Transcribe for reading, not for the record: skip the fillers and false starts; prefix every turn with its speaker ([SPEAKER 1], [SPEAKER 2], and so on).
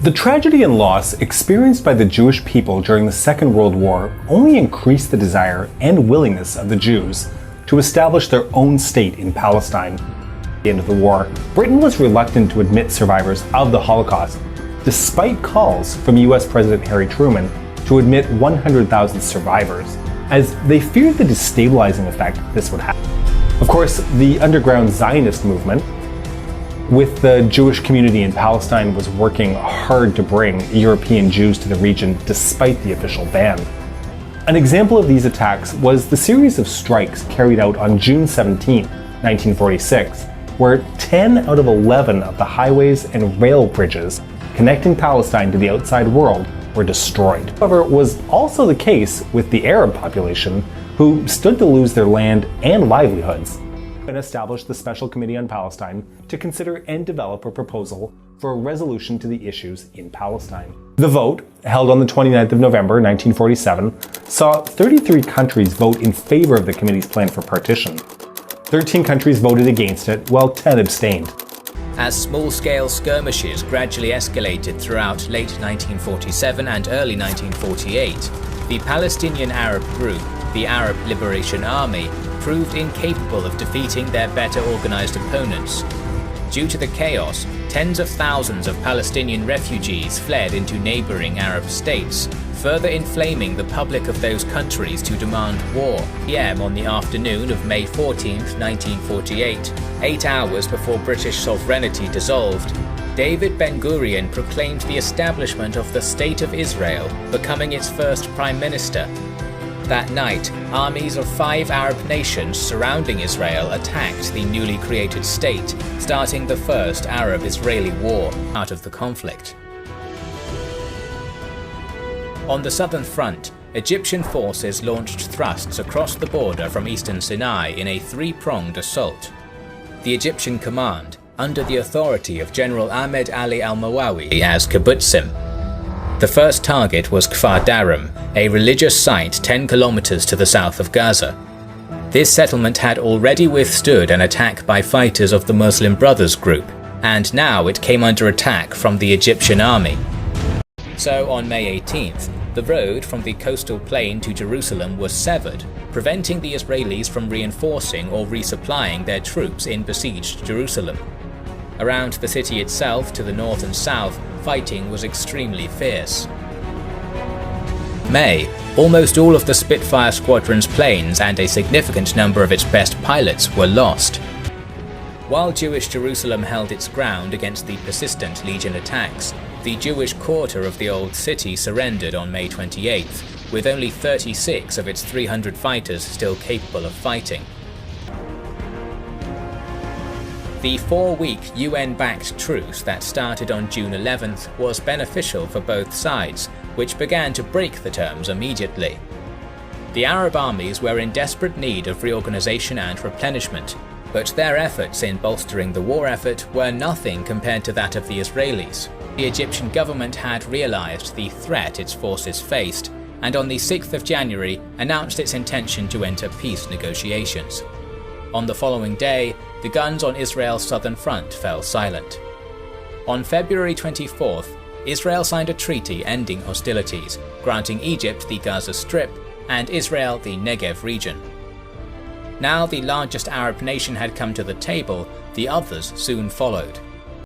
[SPEAKER 1] The tragedy and loss experienced by the Jewish people during the Second World War only increased the desire and willingness of the Jews to establish their own state in Palestine. At the end of the war, Britain was reluctant to admit survivors of the Holocaust, despite calls from US President Harry Truman to admit 100,000 survivors, as they feared the destabilizing effect this would have. Of course, the underground Zionist movement, with the Jewish community in Palestine, was working hard to bring European Jews to the region despite the official ban. An example of these attacks was the series of strikes carried out on June 17, 1946, where 10 out of 11 of the highways and rail bridges connecting Palestine to the outside world were destroyed. However, it was also the case with the Arab population, who stood to lose their land and livelihoods. And established the Special Committee on Palestine to consider and develop a proposal for a resolution to the issues in Palestine. The vote, held on the 29th of November 1947, saw 33 countries vote in favor of the committee's plan for partition. 13 countries voted against it, while 10 abstained.
[SPEAKER 2] As small-scale skirmishes gradually escalated throughout late 1947 and early 1948, the Palestinian Arab group, the Arab Liberation Army, proved incapable of defeating their better organized opponents. Due to the chaos, tens of thousands of Palestinian refugees fled into neighboring Arab states, further inflaming the public of those countries to demand war. PM on the afternoon of May 14, 1948, 8 hours before British sovereignty dissolved, David Ben-Gurion proclaimed the establishment of the State of Israel, becoming its first prime minister. That night, armies of 5 Arab nations surrounding Israel attacked the newly created state, starting the first Arab-Israeli war out of the conflict. On the southern front, Egyptian forces launched thrusts across the border from eastern Sinai in a 3-pronged assault. The Egyptian command, under the authority of General Ahmed Ali al-Mawawi as Kibbutzim. The first target was Kfar Darum, a religious site 10 kilometers to the south of Gaza. This settlement had already withstood an attack by fighters of the Muslim Brothers group, and now it came under attack from the Egyptian army. So on May 18th, the road from the coastal plain to Jerusalem was severed, preventing the Israelis from reinforcing or resupplying their troops in besieged Jerusalem. Around the city itself, to the north and south, fighting was extremely fierce. May, almost all of the Spitfire squadron's planes and a significant number of its best pilots were lost. While Jewish Jerusalem held its ground against the persistent Legion attacks, the Jewish quarter of the Old City surrendered on May 28th, with only 36 of its 300 fighters still capable of fighting. The 4-week UN-backed truce that started on June 11th was beneficial for both sides, which began to break the terms immediately. The Arab armies were in desperate need of reorganization and replenishment, but their efforts in bolstering the war effort were nothing compared to that of the Israelis. The Egyptian government had realized the threat its forces faced, and on the 6th of January announced its intention to enter peace negotiations. On the following day, the guns on Israel's southern front fell silent. On February 24th, Israel signed a treaty ending hostilities, granting Egypt the Gaza Strip and Israel the Negev region. Now the largest Arab nation had come to the table, the others soon followed.